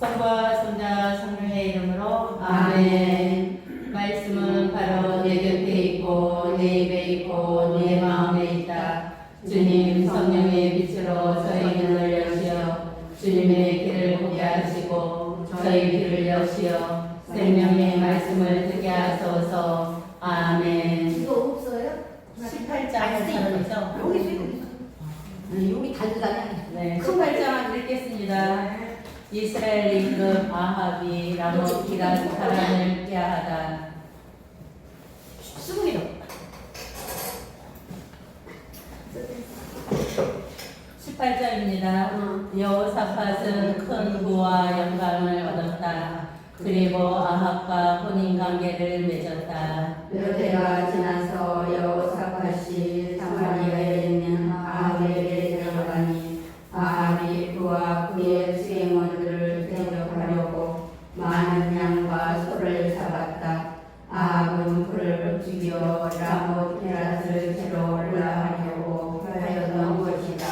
성부와 성자 성령의 이름으로 아멘. 말씀은 바로 내 곁에 있고 내 입에 있고 내 마음에 있다. 주님 성령의 빛으로 저희 눈을 여시어 주님의 길을 보게 하시고 저희 귀를 여시어 생명의 말씀을 듣게 하소서. 아멘. 이거 없어요? 18장 사람이죠? 여기 있어요. 여기 달달하네. 네, 18장 읽겠습니다. 이스라엘 임금 아합이 라못 기럇 사람을 꾀하다. 수고해요. 18절입니다. 여호사밧은 큰 부와 영광을 얻었다. 그리고 아합과 혼인관계를 맺었다. 몇 해가 지나서 여호사밧이 사마리아에 있는 아합에게 들어가니 아합이 그와 그의 수행원들을 대적하려고 많은 양과 소를 잡았다. 아합은 그를 죽여 라못 기럇을 채로 올라가려고 하였던 것이다.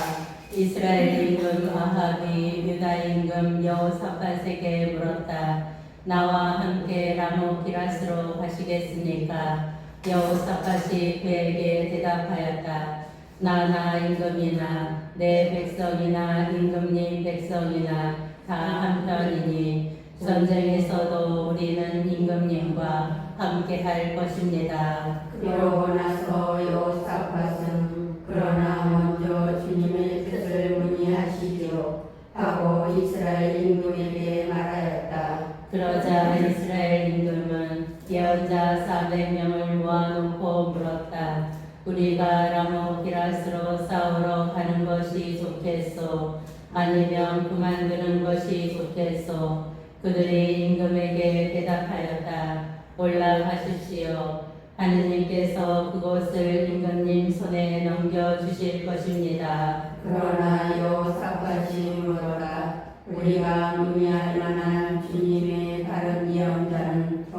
이스라엘 임금 아합이 유다 임금 여호사밧에게 물었다. 나와 함께 라못 기럇으로 가시겠습니까? 여호사밧이 그에게 대답하였다. 나나 임금이나 내 백성이나 임금님 백성이나 다 한편이니 전쟁에서도 우리는 임금님과 함께 할 것입니다. 그러고 나서 여호사밧은 그러나 먼저 주님의 뜻을 문의하시기로 하고 이스라엘 임금에게 말하였다. 그러자 이스라엘 임금은 예언자 400명을 모아놓고 물었다. 우리가 라못 기럇으로 싸우러 가는 것이 좋겠소? 아니면 그만두는 것이 좋겠소? 그들이 임금에게 대답하였다. 올라가십시오. 하느님께서 그곳을 임금님 손에 넘겨주실 것입니다. 그러나 여호사밧이 물었다. 우리가 문의할 만한 주님의 다른 예언자는 더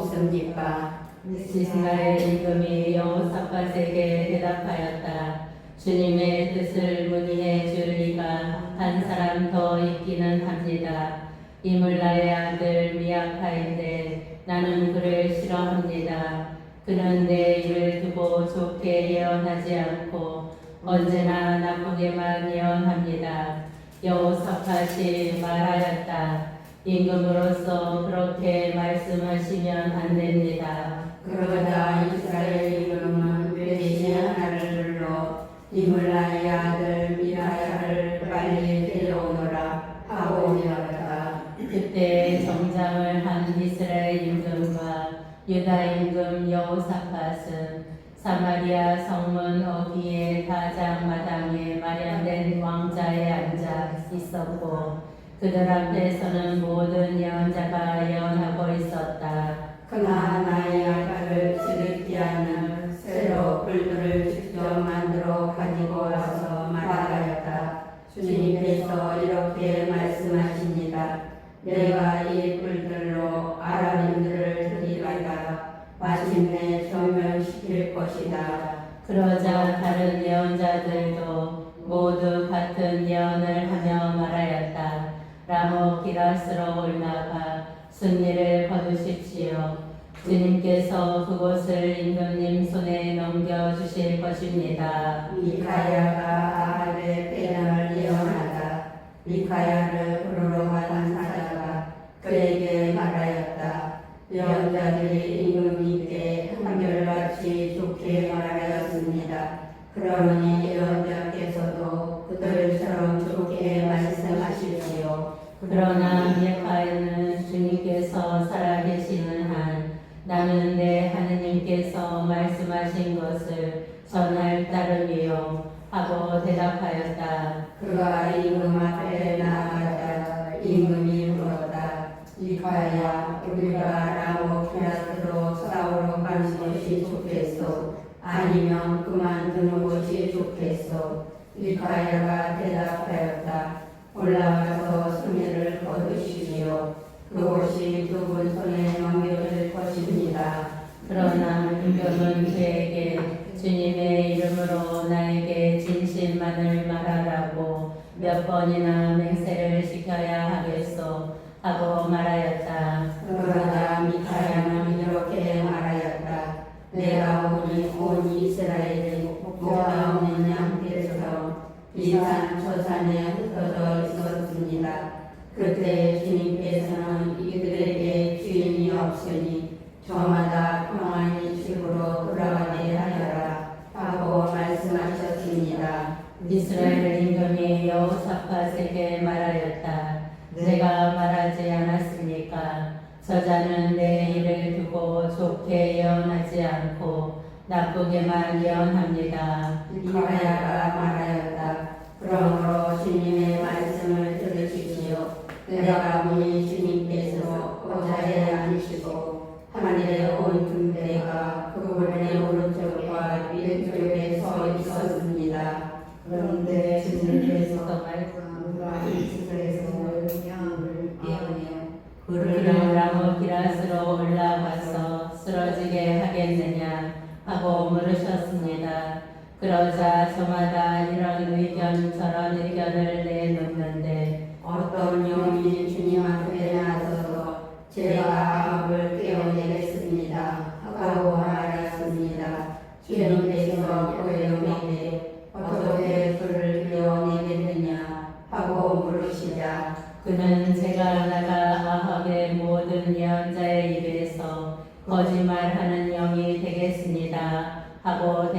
없습니까? 이스라엘 임금이 여호사밧에게 대답하였다. 주님의 뜻을 문의해 줄 리가 한 사람 더 있기는 합니다. 이물라의 아들 미아카인데 나는 그를 싫어합니다. 그는 내 일을 두고 좋게 예언하지 않고 언제나 나쁘게만 예언합니다. 여호사밧이 말하였다. 임금으로서 그렇게 말씀하시면 안 됩니다. 그러자 이스라엘 임금은 외신 하나를 불러 이물라의 아들 미아야를 빨리 데려오너라 하고 명하였다. 그때 정장을 한 이스라엘 임금과 유다 임금 여호사밧은 사마리아 성문 어귀의 가장 마당에 마련된 왕자에 앉아 있었고 그들 앞에서는 모든 예언자가 예언하고 있었다. 그러나 나의 아가를 스르기아는 새로 뿔들을 직접 만들어 가지고 와서 말하였다. 주님께서 이렇게 말씀하십니다. 내가 이 뿔들로 아람인들을 들이다가 마침내 전멸시킬 것이다. 그러자 다른 예언자들도 모두 같은 예언을 하며 말하였다. 라못 기럇으로 올라가 승리를 거두십시오. 주님께서 그곳을 임금님 손에 넘겨주실 것입니다. 미카야가 아합의 패전을 예언하다. 미카야를 부르러 간 사자가 그에게 말하였다. 예언자들이 임금님께 한결같이 좋게 말하였습니다. 그러니 예언자께서도 그들처럼 좋게 말씀하십시오. 그러나 미카야는 주님께서 살아계시는 한 나는 내 하느님께서 말씀하신 것을 전할 따름이요 하고 대답하였다. 그가 임금 앞에 나아가자 임금이 물었다. 미카야, 우리가 라못 기럇으로 싸우러 가는 것이 좋겠소? 아니면 그만두는 것이 좋겠소? 미카야가 대답하였다. 올라가서 승리를 거두시오. 그곳이 두 분 손에 넘겨질 것입니다. 그러나 임금은 그에게 주님의 이름으로 나에게 진실만을 말하라고 몇 번이나 맹세를 시켜야 하겠소. 그때 주님께서는 이들에게 주인이 없으니 저마다 평안히 집으로 돌아가게 하여라 하고 말씀하셨습니다. 이스라엘 임금이 여호사밧에게 말하였다. 내가 말하지 않았습니까? 저자는 내 일을 두고 좋게 예언하지 않고 나쁘게만 예언합니다. 미카야가 말하였다. 그러므로 주님의 말씀을 들으십시오. 내가 보니 주님께서 보좌에 앉으시고 하늘의 온 군대가 그분의 오른쪽과 왼쪽에 서 있었습니다. 그런데 주님께서 누가 이스라엘에서 영향을 띄우며 그를 나무 기라스로 올라가서 쓰러지게 하겠느냐 하고 물으셨습니다. 그러자 저마다 이런 의견 저런 의견을 내놓는데 어떤 영이 주님 앞에 나서서 제가 아합을 깨어내겠습니다 하고 말하였습니다. 주님께서 그 영에게 어떻게 그를 깨어내겠느냐 하고 물으시자 그는 제가 나가 아합의 모든 예언자의 입에서 거짓말하는 영이 되겠습니다 하고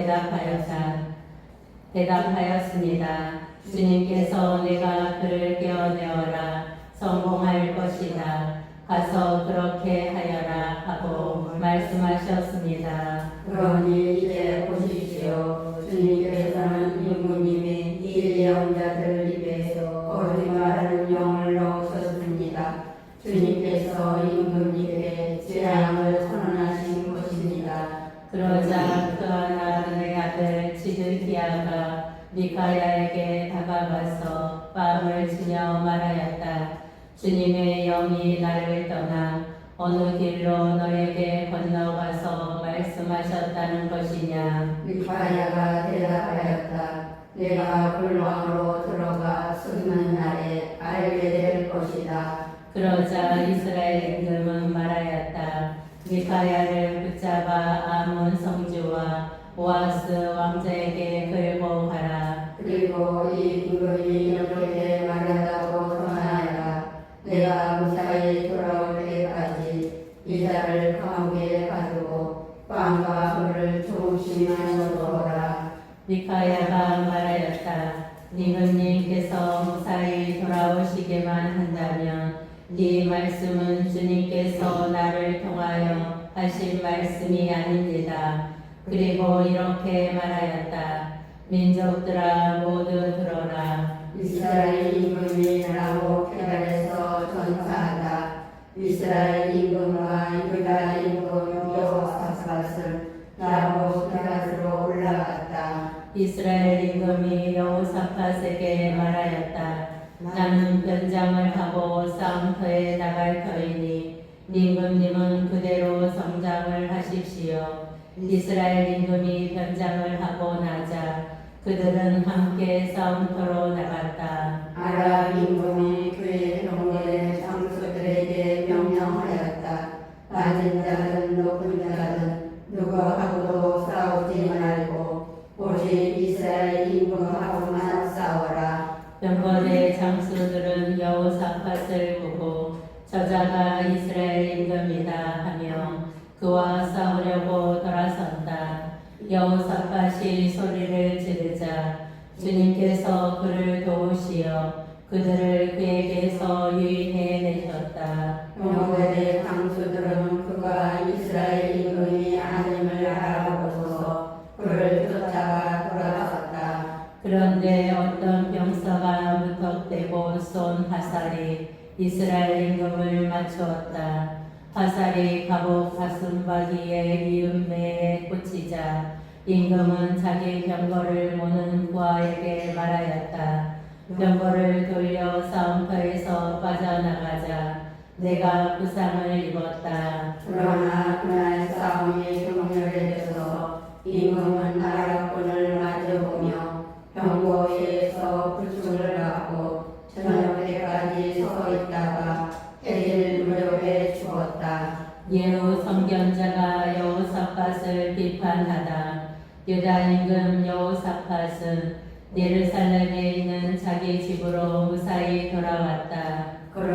대답하였습니다. 주님께서 내가 그를 깨어내어라 성공할 것이다 가서 그렇게 하여라 하고 말씀하셨습니다. 그러니 이제 보십시오. 주님께서는 임금님의 이 예언자들 입에서 거짓말하는 영을 넣으셨습니다. 주님께서 임금님께 재앙을 선언하신 것입니다. 그러자 그 하나의 아들 지드기야가 미카야에게 다가가서 뺨을 치며 말하였다. 주님의 영이 나를 떠나 어느 길로 너에게 건너가서 말씀하셨다는 것이냐. 미카야가 대답하였다. 내가 불왕으로 들어가 쓰는 날에 알게 될 것이다. 그러자 이스라엘 임금은 말하였다. 미카야를 붙잡아 아몬 성주와 오아스 왕자에게 끌고 가라. 그리고 이 임금이 이렇게 말한다고 전하여라. 내가 무사히 돌아올 때까지 이자를 감옥에 가두고 빵과 물을 조금씩만 넣어라. 미카야가 말하였다. 임금님께서 무사히 돌아오시게만 한다면 네 말씀은 주님께서 나를 통하여 하신 말씀이 아닙니다. 그리고 이렇게 말하였다. 민족들아 모두 들어라. 이스라엘 임금이 라모 계달에서 전사하다. 이스라엘 임금과 유다 임금 여호사밧은 라모 계달으로 올라갔다. 이스라엘 임금이 여호사밧에게 말하였다. 나는 변장을 하고 싸움터에 나갈 터이니 임금님은 그대로 성장을 하십시오. 이스라엘 임금이 변장을 하고 나자 그들은 함께 싸움터로 나갔다. 아랍 임금이 그의 병거의 장수들에게 명령하였다. 낮은 자든 높은 자든 누구하고도 싸우지 말고 오직 이스라엘 임금하고만 싸워라. 병거의 장수들은 여호사밧을 보고 저자가 이스라엘 임금이다 하며 그와 싸우려고 돌아선다. 여호사밧이 소리를 지르자 주님께서 그를 도우시어 그들을 그에게서 유인해내셨다. 병거의 장수들은 그가 이스라엘 임금이 아님을 알아보고서 그를 쫓아가 돌아섰다. 그런데 어떤 병사가 무턱대고 쏜 화살이 이스라엘 임금을 맞추었다. 화살이 갑옷 가슴바귀에 이음매에 꽂히자 임금은 자기 병거를 모는 부하에게 말하였다. 병거를 돌려 싸움터에서 빠져나가자 내가 부상을 입었다. 그러나 그날 싸움이 격렬해져서 임금은 아랍군을 마주보며 병거에서 불충을 받고 저녁 때까지 서 있다가 해질 무렵에 죽었다. 예후 선견자가 여호사밧을 비판하다. 유다 임금 여호사밧은 예루살렘에 있는 자기 집으로 무사히 돌아왔다. 그러나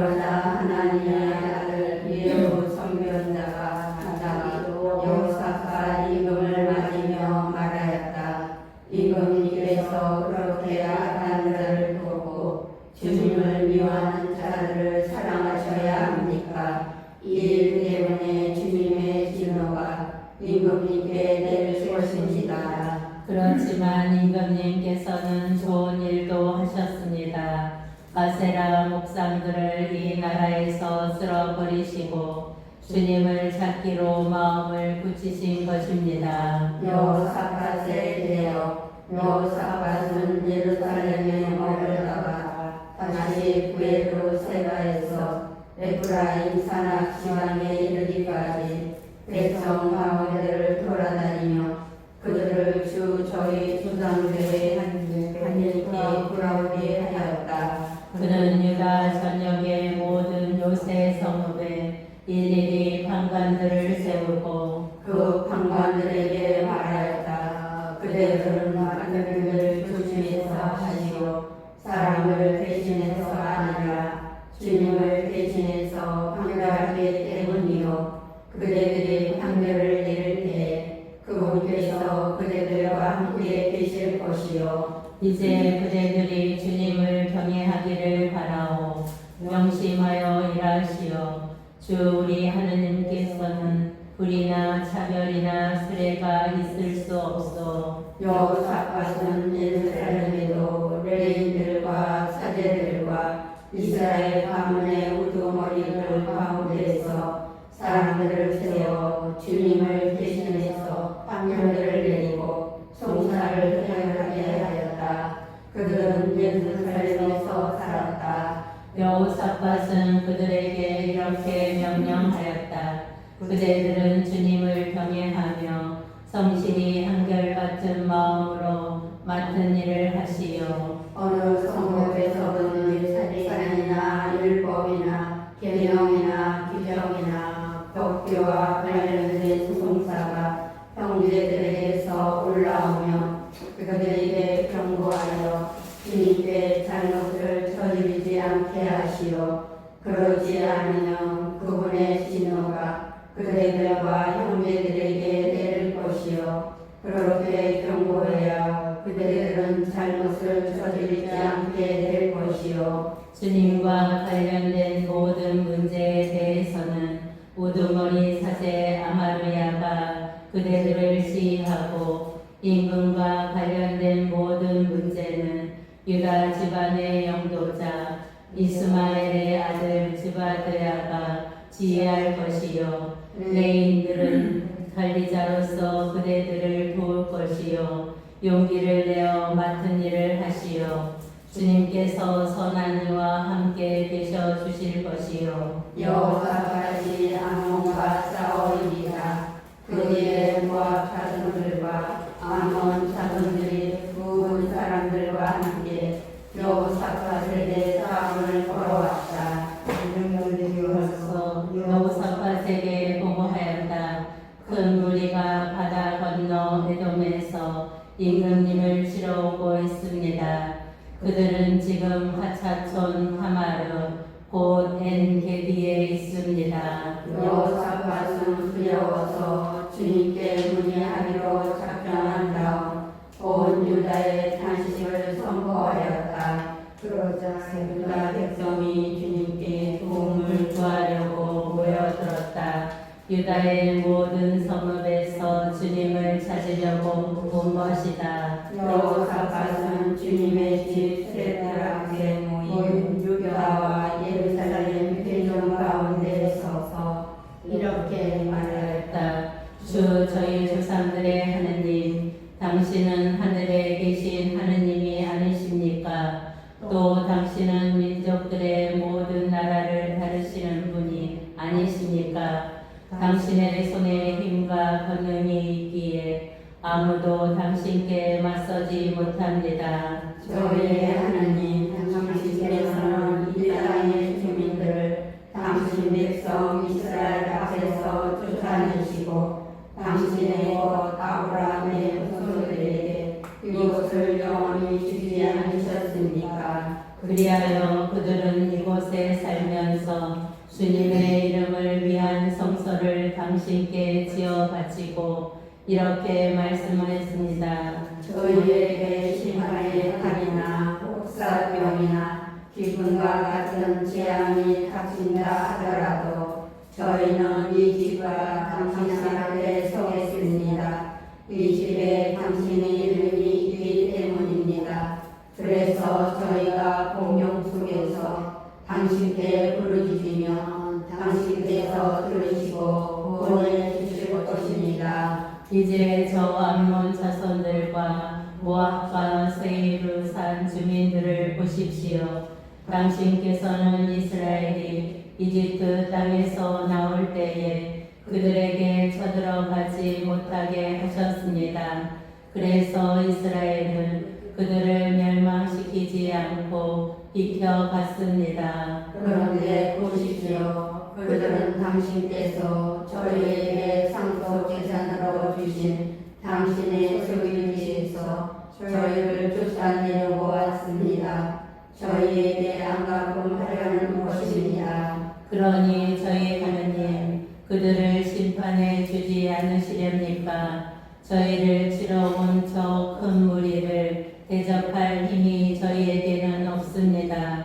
임금님께 내릴 것입니다. 그렇지만 임금님께서는 좋은 일도 하셨습니다. 아세라 목상들을 이 나라에서 쓸어버리시고 주님을 찾기로 마음을 굳히신 것입니다. 여호사밧에 대하여 여호사밧은 예루살렘에 머물다가 다시 구에로 세가에서 에프라임 산악 지방에 이르기까지 백성 가운데를 돌아다니며 그들을 주 저희 조상들의 하나님께 돌아오게 하였다. 그는 유다 전역의 모든 요새 성읍에 일일이 판관들을 세우고 그 판관들에게 말하였다. 그대들은 하나님을 조심해서 하시오. 사람을 대신해서 아니라 주님을 대신해서 판결하기 때문이요. 그대들이 판결을 내릴 때 그분께서 그대들과 함께 계실 것이요. 이제 그대들이 주님을 경외하기를 바라오. 명심하여 일하시오. 주 우리 하느님께서는 불이나 차별이나 수레가 있을 수 없어. 여호사밧은 예루살렘에도 레인들과 사제들과 이스라엘 가문의 우두머리들 가운데서 사람들을 세워 주님을 대신해서 판결을 내리고 송사를 행하게 하였다. 그들은 예루살렘에서 살았다. 여호사밧은 그들에게 이렇게 명령하였다. 그대들은 주님을 경외하며 성실히 한결같은 마음으로 맡은 일을 하시오. 어느 성읍에서는 사리산이나 율법이나 계명이나 규정이나 법규와 관련된 송사가 형제들에게서 올라오며 그들에게 경고하여 주님께 잘못을 저지르지 않게 하시오. 그러지 않으면 그분의 진노가 그대들과 형제들에게 내릴 것이요. 그렇게 경고해야 그대들은 잘못을 저지르지 않게 될 것이요. 주님과 관련된 모든 문제에 대해서는 우두머리 사제 아마르야가 그대들을 시하고 임금과 관련된 모든 문제는 유다 집안의 영도자 이스마엘의 아들 즈바드야가 지휘할 것이요. 레인들은 관리자로서 그대들을 도울 것이요. 용기를 내어 맡은 일을 하시오. 주님께서 선한 이와 함께 계셔 주실 것이요. 여호사밧이 아몬과 싸우리이다. 그의 모압 자손들과 아몬 자손들이 부은 사람들과 함께 여호사밧에게 싸움을 걸어왔다. 그래서 여호사밧에게 보고하였다. 큰 무리가 바다 건너 에돔에서 임금님을 치러 오고 있습니다. 그들은 지금 하차촌 하마르 곧 엔게디에 있습니다. 여호사밧은 두려워서 주님께 문의하기로 작정한 다음 온 유다에 탄식을 선포하였다. 그러자 유다 백성이 주님께 도움을 구하려고 모여들었다. 유다의 모든 성읍에서 주님을 찾으려고 온 것이다. 여호사밧은 주님의 집 세들 앞에 모인 유다와 예루살렘 회중 가운데 서서 이렇게 말하였다. 주 저희 조상들의 하느님, 당신은 하늘에 계신 하느님이 아니십니까? 또 당신은 민족들의 모든 나라를 다루시는 분이 아니십니까? 당신의 손에 힘과 권능이 있기에 아무도 당신께 맞서지 못합니다. 저희의 하나님, 당신께서는 이 땅의 주민들을 당신 백성 이스라엘 앞에서 쫓아내시고 당신의 것 아브라함의 후손들에게 이곳을 영원히 주지 않으셨습니까? 그리하여 그들은 이곳에 살면서 주님의 이름을 위한 성소를 당신께 지어 바치고 이렇게 말씀하였습니다. 저희에게 심판의 칼이나 혹사병이나 기근과 같은 재앙이 닥친다 하더라도 저희는 이 집과 당신 앞에 서겠습니다. 당신께서는 이스라엘이 이집트 땅에서 나올 때에 그들에게 쳐들어가지 못하게 하셨습니다. 그래서 이스라엘은 그들을 멸망시키지 않고 비켜갔습니다. 그런데 보십시오. 그들은 당신께서 저희에게 상속 재산으로 주신 당신의 소유지에서 저희를 쫓아내려고 왔습니다. 저희에게 안가끔 하려는 것입니다. 그러니 저희 하느님 그들을 심판해 주지 않으시렵니까? 저희를 치러 온 저 큰 무리를 대접할 힘이 저희에게는 없습니다.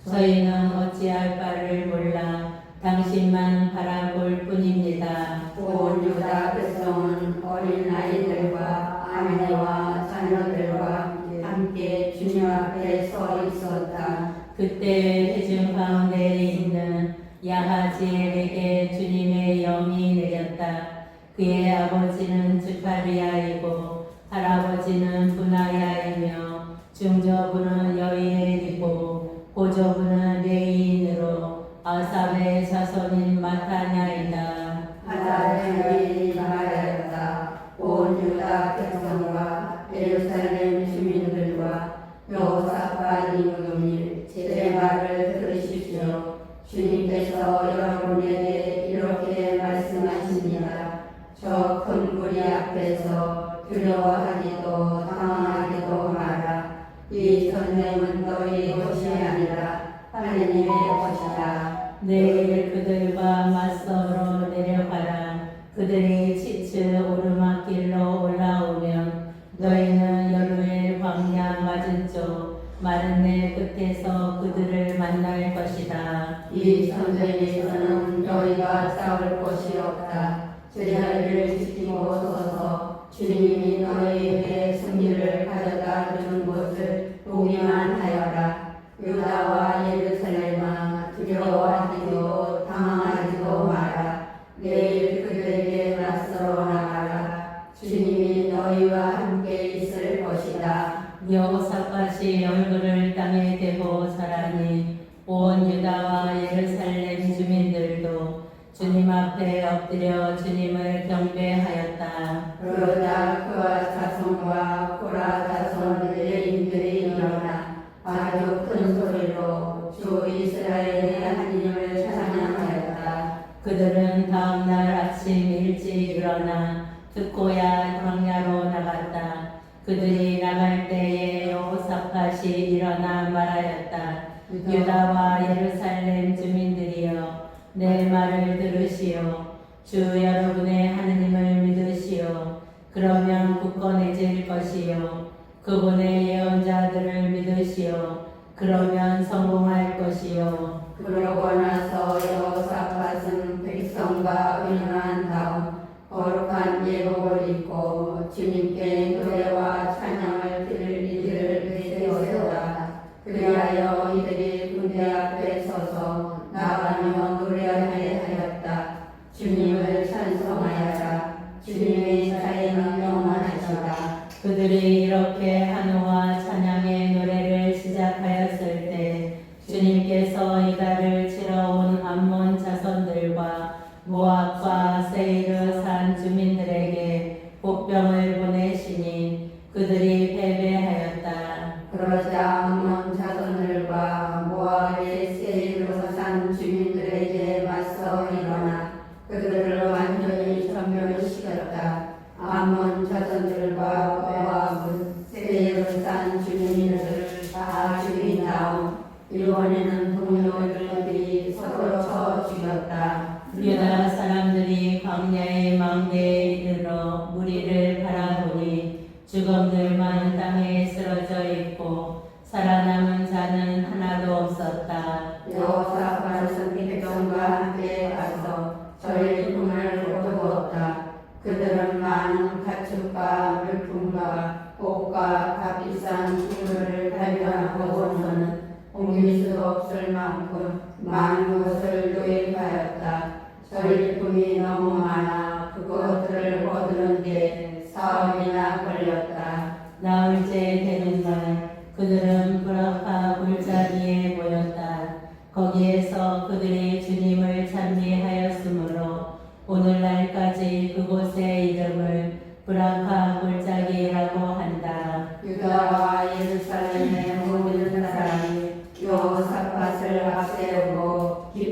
저희는 어찌할 바를 몰라 당신만 바라볼 뿐입니다. 온 유다 백성은 어린 아이들과 아내와 자녀들과 함께 주님 앞에 서 있었다. 그때 회중 가운데 있는 야하지엘에게 주님의 영이 내렸다. 그의 아버지는 주파리아이고 할아버지는 분하야이며 중저부는 여이엘이고 고저부는 레이인으로 아삽의 자손인 마타냐이다. 하다엘이 말하였다. 온 유다 백성과 예루살렘 주민들과 여호사밧 임금님 제 말을 들으십시오. 주님께서 여러분에게 이렇게 말씀하십니다. 저 큰 무리 앞에서 두려워하기도 당황하기도 마라. 이 전쟁은 너희 것이 아니라 하느님의 것이다. 내일 그들과 맞서러 내려가라. 그들이 지츠 오르막길로 올라오면 너희는 여루엘 광야 맞은쪽 마른 내 끝에서 그들을 만날 것이다. 이 전쟁에서는 너희가 싸울 것이 없다. 제자리를 지키고 서서 주님이 너희에게 승리를 가져다 주는 것을 보기만 하여라. 유다와 예루살렘아 두려워하지도 당황하지도 마라. 내일 그들에게 맞서러 나가라. 주님이 너희와 함께 있을 것이다. 여호사밧이 얼굴을 땅에 대고 자라니 온 유다와 예루살렘 주민들도 주님 앞에 엎드려 주님을 경배하였다. 그러자 그와 자손과 고라 자손 레인들이 일어나 아주 큰 소리로 주 이스라엘의 하나님을 찬양하였다. 그들은 다음 날 아침 일찍 일어나 듣고야 광야로 나갔다. 그들이 나갈 때에 여호사밧이 일어나 말하였다. 유다와 예루살렘 주민들이여 내 말을 들으시오. 주 여러분의 하느님을 믿으시오. 그러면 굳건해질 것이요 그분의 예언자들을 믿으시오. 그러면 성공할 것이요. 그러고 나서 여호사밧은 백성과 의논한 다음 거룩한 예복을 입고 주님께 노래와 찬양을 드릴 이들을 세웠다. 그리하여 이들이 군대 앞에 서서 나가며 노래하게 하였다. 주님을 찬송하여라. 주님의 자애는 영원하시다. 그들이 이렇게 한우와 찬양의 노래를 시작하였을 때 주님께서 이달을 치러 온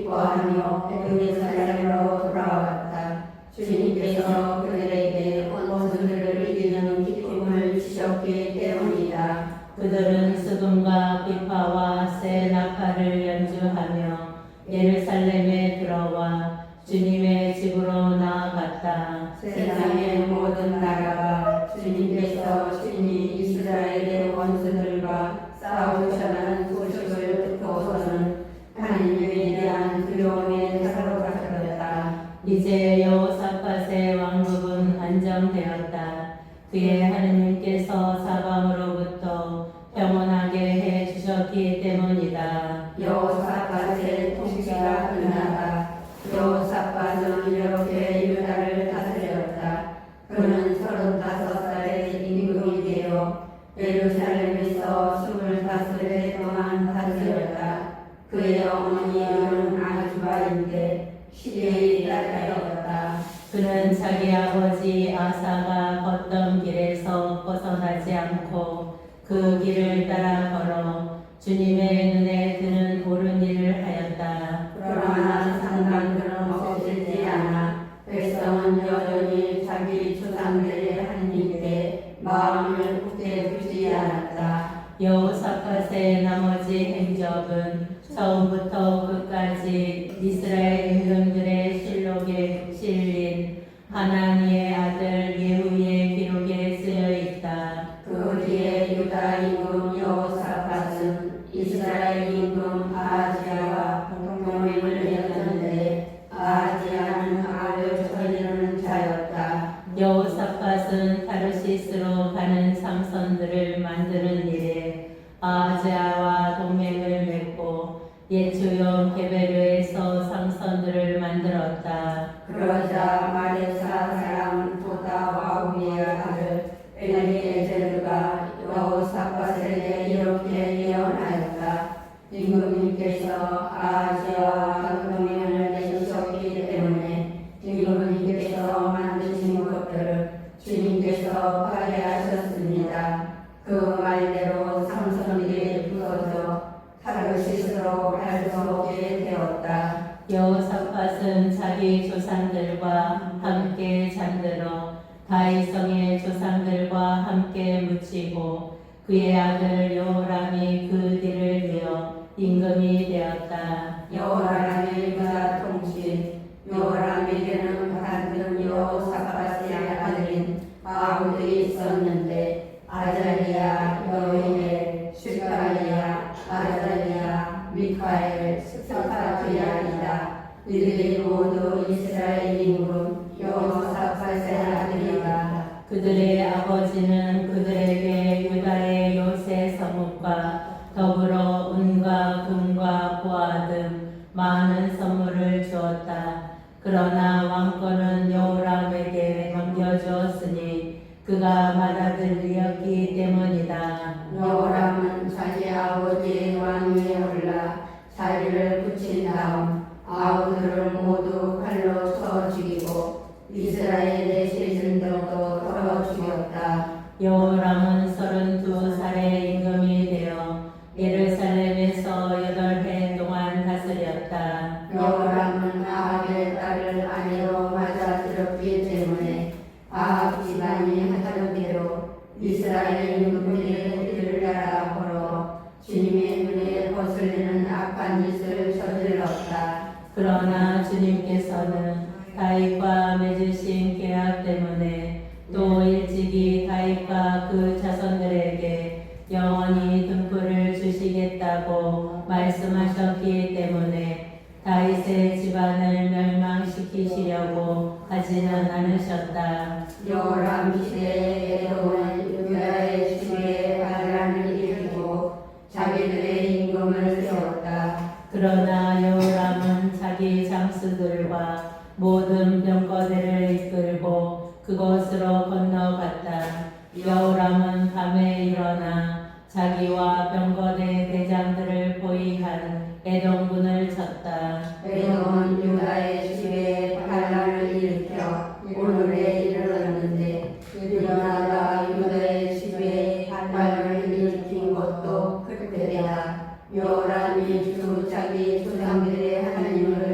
기뻐하며 예루살렘으로 돌아왔다. 주님께서 그들에게 원수들을 이기는 기쁨을 주셨기 때문이다. 그들은 수금과 비파와 새 나팔을 연주하며 예루살렘에 들어와 주님의 집으로 나아갔다. 세상의 모든 나라가 주님께서 친히 이스라엘의 원수들과 싸우셨다는 소식을 듣고서는 하나님에 대한 두려움에 사로잡혔다. 이제 여호사밧의 왕국은 안정되었다. 그의 하느님께서 사방으로부터 평온하게 해 주셨기 때문이다. 여호사밧의 통치가 끝나다. 여호사밧은 이렇게 유다를 다스렸다. 그는 35살의 임금이 되어 예루살렘에서 25해 동안 다스렸다. 그의 어머니는 아주바인데 시리의 딸이었다. 그는 자기 아버지 아사가 걷던 길에서 벗어나지 않고 그 길을 따라 걸어 주님의 눈에 드는 옳은 일을 하였다. 그러나 상관들은 없어지지 않아 백성은 여전히 자기 조상들의 하나님께 마음을 굳게 두지 않았다. 여호사밧의 나머지 행적은 처음부터 끝까지 이스라엘 임금들의 실록에 실린 하나니의 아들 예후의 기록에 쓰여 있다. 그 뒤에 유다 임금 여호사밧은 이스라엘 임금 아하지야와 동맹을 맺었는데 아하지야는 아를 저지르는 자였다. 여호사밧은 타르시스로 가는 삼선들을 만드는 일에 아하지야와 동맹을 맺고 옛주요 게베르에서 삼선들을 만들었다. 그러자 마레사 사람 도다와우의 아들 엘리에제르가 여호사밧에게 이렇게 예언하였다. 임금님께서 아하지야와 동맹을 맺으셨기 때문에 임금님께서 만드신 것들을 주님께서 파괴하셨습니다. 그 말대로 삼선들이 부서져 타르시스로 갈 수 없게 되었다. 여호사밧은 자기 조상들과 함께 잠들어 다윗성의 조상들과 함께 묻히고 그의 아들 여호람이 그 뒤를 이어 임금이 되었다. 여호람의 유다 통치. 여호람에게는 다른 여호사밧의 아들인 아우들이 있었는데 아자리야, 여히엘, 슈카리야, 아자리야, 미카엘, 스파트야이다. 이들이 모두 이스라엘 임금 여호사밧의 아들이다. 그들의 아버지는 그들에게 유다의 요새 성읍과 더불어 은과 금과 보화 등 많은 선물을 주었다. 그러나 왕권은 여호람에게 넘겨주었으니 그가 맏아들이었기 때문이다. 여호람은 자기 아버지의 왕위에 올라 자리를 붙인 다음 아우들을 모두 칼로 쳐 죽이고 이스라엘의 세신들도 털어 죽였다. 여호람은 32살의 임금이 되어 예루살렘에서 8해 동안 다스렸다. 여호람은 아합의 딸을 아내로 맞아들였기 때문에 아합 집안이 하던 대로 이스라엘 임금들의 길을 따라 걸어 주님의 눈에 거슬리는 악한 짓을 저질렀다. 그러나 주님께서는 다윗과 맺으신 계약 때문에 또 일찍이 다윗과 그 자손들에게 영원히 등불을 주시겠다고 말씀하셨기 때문에 다윗의 집안을 멸망시키시려고 하지는 않으셨다. 여호람 시대의 에돔은 유다의 집에 반란을 일으키고 자기들의 임금을 세웠다. 그러나 여호람은 자기 장수들과 모든 병거들을 이끌고 그곳으로 건너갔다. 여호람은 밤에 일어나 자기와 병거대 대장들을 포위한 에돔군을 쳤다. 에돔은 유다의 집에 반란을 일으켜 오늘에 이르렀는데 유다가 유다의 집에 반란을 일으킨 것도 그때다. 여호람이 주 자기 조상들의 하나님을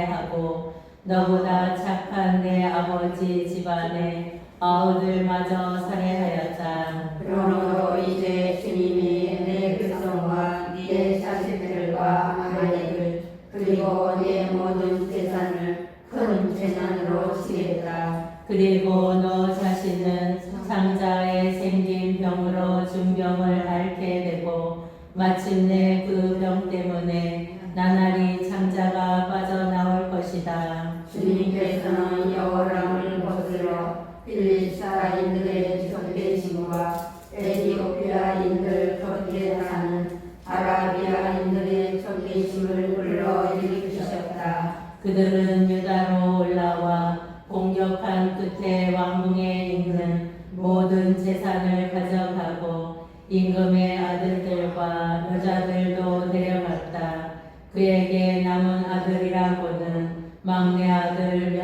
살해하고 너보다 착한 내 아버지 집안의 아우들마저 살해하였다. 그러므로 이제 주님이 내 백성과 네 자식들과 아내들 그리고 내 모든 재산을 큰 재난으로 치겠다. 그리고 너 자신은 창자에 생긴 병으로 중병을 앓게 되고 마침내 그 병 때문에 나날이 창자가 빠져나올 것이다. 주님께서는 여호람을 거스러 필리스타인들의 적대심과 에티오피아인들 곁에 사는 아라비아인들의 적대심을 불러일으키셨다. 그들은 유다로 올라와 공격한 끝에 왕궁에 있는 모든 재산을 가져가고 임금의 아들들과 여자들도 데려갔다. 그에게 남은 아들이라고는 막내 아들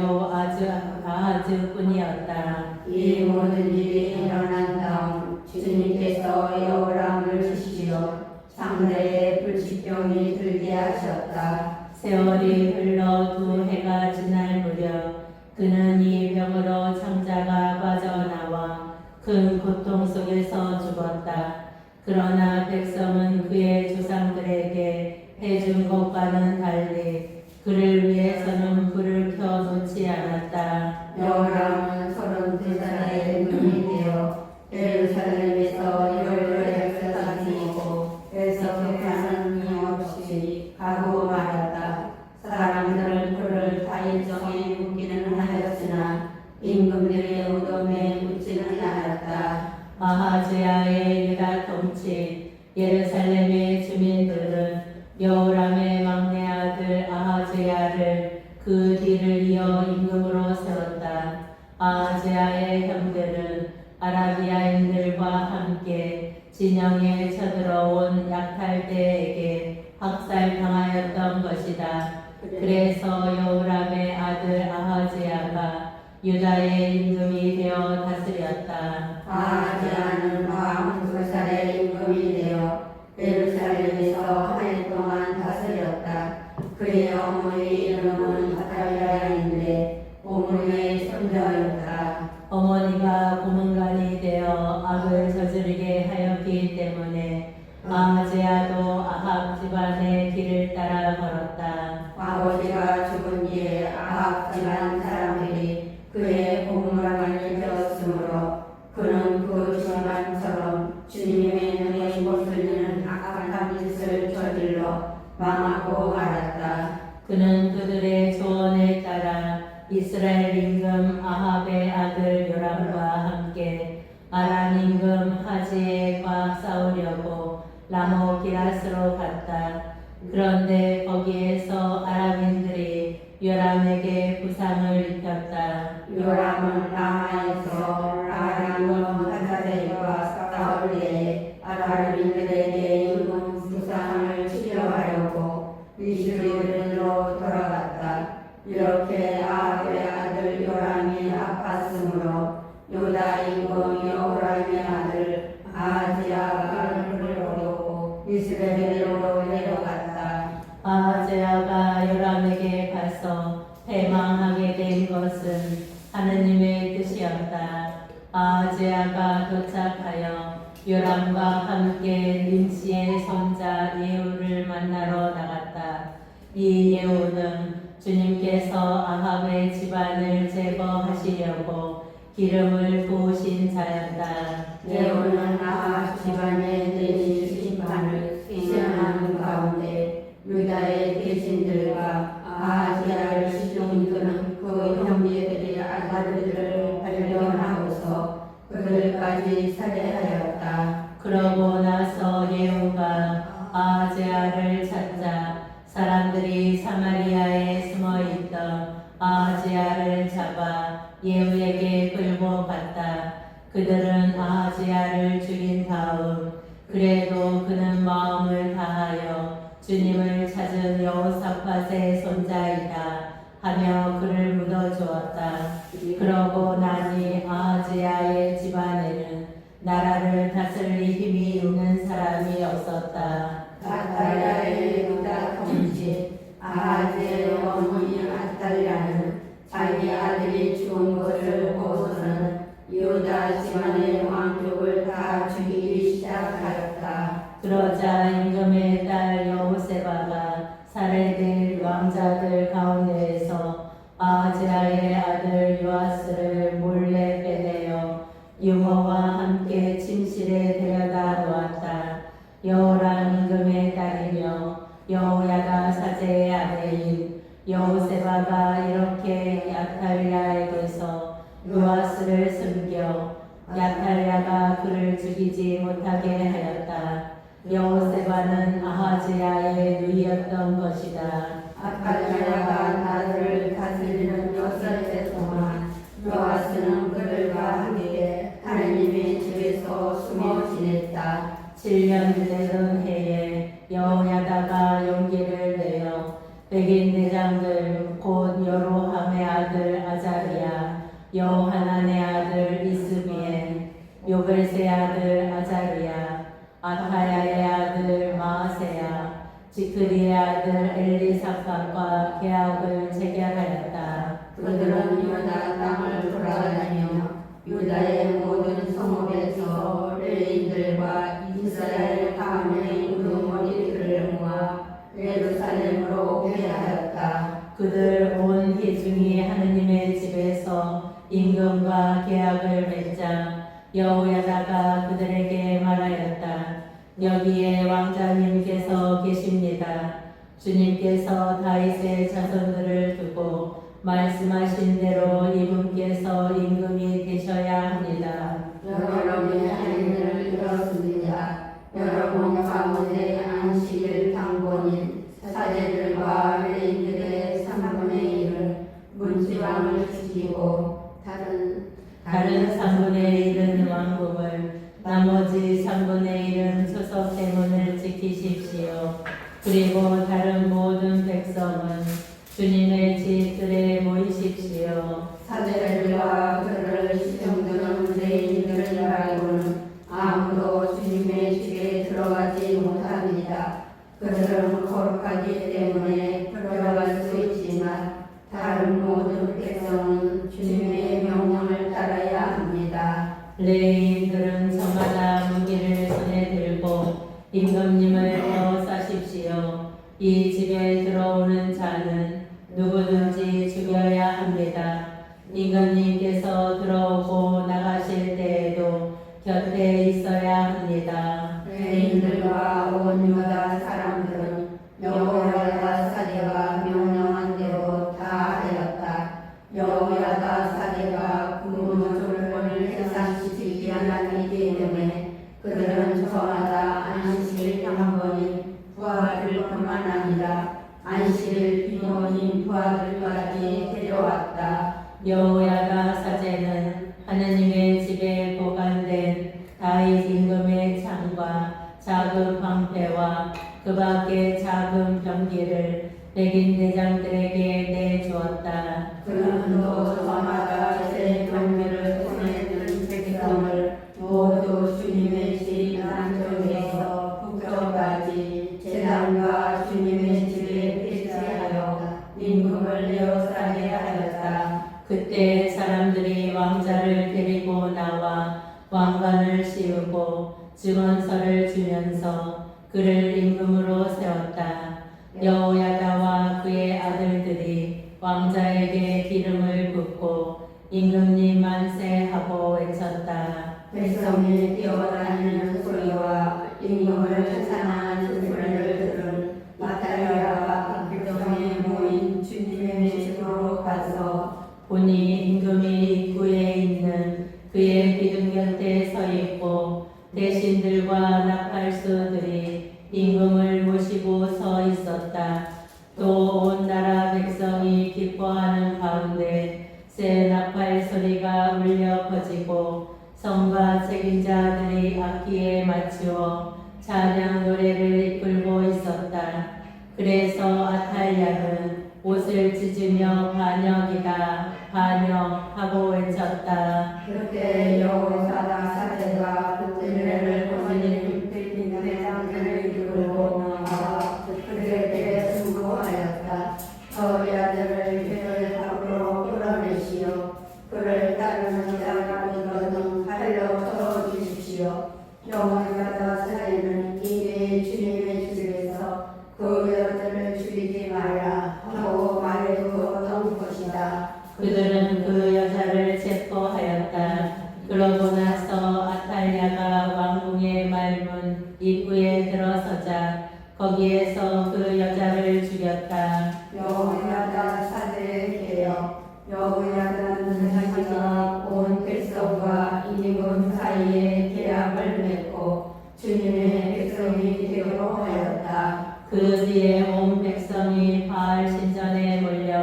아하즈뿐이었다. 이 모든 일이 일어난 다음 주님께서 여호람을 주시어 상대의 불치병이 들게 하셨다. 세월이 흘러 2해가 지날 무렵 그는 이 병으로 창자가 빠져나와 큰 고통 속에서 죽었다. 그러나 백성은 그의 조상들에게 해준 것과는 달리 그를 위해서는 불을 켜놓지 않았다. 여호람은 32살의 눈이 되어 예루살렘에서 18살 지내고 애석하는 이 없이 가고 말았다. 사람들은 그를 다일정에 묻기는 하였으나 임금들의 무덤에 묻지는 않았다. 아하즈야의 유다 통치 예루살렘의 주민들은 여호람의 막내 아들 아하즈야를 그 뒤를 이어 임금으로 세웠다. 아하즈야의 형들은 아라비아인들과 함께 진영에 쳐들어온 약탈대에게 학살당하였던 것이다. 그래서 여호람의 아들 아하즈야가 유다의 임금이 되어 다스렸다. 아하지야는 42살의 임금이 되어 예루살렘에서 한 해 동안 다스렸다. 그의 어머니 이름은 아달랴인데 오므리의 손자였다. 어머니가 고문관이 되어 악을 저지르게 하였기 때문에 아하즈야도 아합 집안의 길을 따라 걸었다. 아버지가 죽은 뒤에 아합 집안 사람들이 그의 고문관이 되었으므로 그는 그 집안처럼 주님의 눈에 거슬리는 악한 짓을 저질러 망하고 말았다. 그는 그들의 조언에 따라 이스라엘 임금 아합의 아들 요람과 함께 아람 임금 하지에과 싸우려고 라모기라스로 갔다. 그런데 거기에서 아람인들이 요람에게 부상을 입혔다. 요람은 라마에서 아람과 하자엘과 싸울 때에 아람인들에게 입은 부상을 치료하려고 이스라엘로 돌아갔다. 이렇게 아합의 아들 요람이 아팠으므로 유다 임금 여호람의 아들 아하지야가 그를 버리고 이스라엘로 내려갔다. 아하즈야가 요람에게 가서 패망하게 된 것은 하느님의 뜻이었다. 아하즈야가 도착하여 요람과 함께 nim시의 손자 예후를 만나러 나갔다. 이 예후는 주님께서 아합의 집안을 제거하시려고 기름을 부으신 자였다. 예후는 아합 집안에 내린 심판을 수행하는 가운데 유다의 대신들과 아하지야를 시종이끄는 그 형제들의 아들들을 발견하고서 그들까지 살해하였다. 그러고 나서 예후가 아하즈야를 찾자 사람들이 사마리아에 숨어있던 아하즈야를 잡아 예후에게 끌고 갔다. 그들은 아하즈야를 죽인 다음 그래도 그는 마음을 다하여 주님을 찾은 여호사밧의 손자이다 하며 그를 묻어주었다. 그러고 나니 아하즈야의 집안에는 나라를 다스릴 힘이 있는 사람이 없었다. 아달랴의 유다 통치 아하지의 어머니 여호세바가 이렇게 야탈랴에게서 요아스를 숨겨 야탈랴가 그를 죽이지 못하게 하였다. 여호세바는 아하즈야의 누이였던 것이다. 아탈랴가 나를 다스리는 6살 동안 요아스는 그들과 함께 하나님의 집에서 숨어 지냈다. 7년 되던 해에 여호야다가 용기를 내어 백인 대장들 곧 여로함의 아들 아자리야, 여호하난의 아들 이스비엔, 요벨세 아들 아자리야, 아타야의 아들 마아세야, 지크리의 아들 엘리사fat과 계약을 체결하였다. 그들은 유다 땅을 돌아다니며 유다의 모든 성읍에서 레위인들과 이스라엘 가문의 우두머리들을 모아 예루살렘으로 오게 하였다. 그들 온 회중이 하느님의 집에서 임금과 계약을 맺자 여호야다가 그들에게 말하였다. 여기에 왕자님께서 계십니다. 주님께서 다윗의 자손들을 두고 말씀하신 대로 이분께서 임금이 되셔야 합니다. 여러분의 하나님을 들었습니다. 여러분 가운데 안식일 당번인 사제들과 레위인들의 3분의 1을 문지방을 지키고 다른 3분의 1은 왕궁을, 나머지 3분의 1은 수석 대문을 지키십시오. 그리고 다른 모든 백성은 주님의 집들에 모이십시오. 사제들과 그를 시정드는 레위인들 말고는 아무도 주님의 집에 들어가지 못합니다. 그들은 거룩하기 때문에 들어갈 수 있지만 다른 모든 백성은 주님의 명령을 따라야 합니다. 레위인들은 저마다 무기를 손에 들고 임금님을 에워싸십시오. 이 집에 들어오는 자는 누구든지 죽여야 합니다. 임금님께서 들어오고 나가실 때에도 곁에 있어야 합니다. 레위인들과 온 유다 사람들은 여호야다 사제가 명령한 대로 다 하였다. 여호야다 사제가 군무조건을 해산시키지 않았기 때문에 그들은 저마다 안식일 당번인 부하들뿐만 아니라 안식일 비번인 부하들까지 데려왔다. 여호야다 사제는 하느님의 집에 보관된 다윗 임금의 창과 작은 방패와 그 밖의 작은 병기를 백인 대장들에게 내주었다. 그는 또 저마다 새 경매를 손에 든 백성을 모두 주님의 집 안쪽에서 북쪽까지 제단과 주님의 집에 배치하여 임금을 에워싸게 하였다. 그때 사람들이 왕자를 데리고 나와 왕관을 씌우고 증언서를 주면서 그를 임금으로 세웠다. 여호야다와 그의 아들들이 왕자에게 기름을 붓고 임금님 만세하고 외쳤다. 백성이 뛰어다니는 소리와 임금을 찬양하는 소리를 들은 아탈랴가 백성에 모인 주님의 집으로 가서 보니 임금이 입구에 있는 그의 기둥 곁에 서 있고 대신들과 나팔수들이 임금을 모시고 서 있었다. 또 온 나라 백성이 기뻐하는 가운데 새 나팔 소리가 울려 퍼지고 성과 책임자들이 악기에 맞추어 찬양 노래를 이끌고 있었다. 그래서 아탈랴는 옷을 찢으며 반역이다, 반역하고 외쳤다. 그때 여호사다 사제가 그들을 거느린 백인 대장들을 이끌고 나와 그들에게 수고하였다. 저희 아들을 배를 밖으로 끌어내시오. 그를 따르는 자가 있거든 칼로 쳐주십시오. 여호사다 사제는 이에 주님의 집에서 그 여자를 죽이지 말라 하고 말해두었던 것이다. 그들은 그 여자를 체포하였다. 그러고 나서 아탈랴가 왕궁의 말문 입구에 들어서자 거기에서 그 여자를 죽였다. 여호야다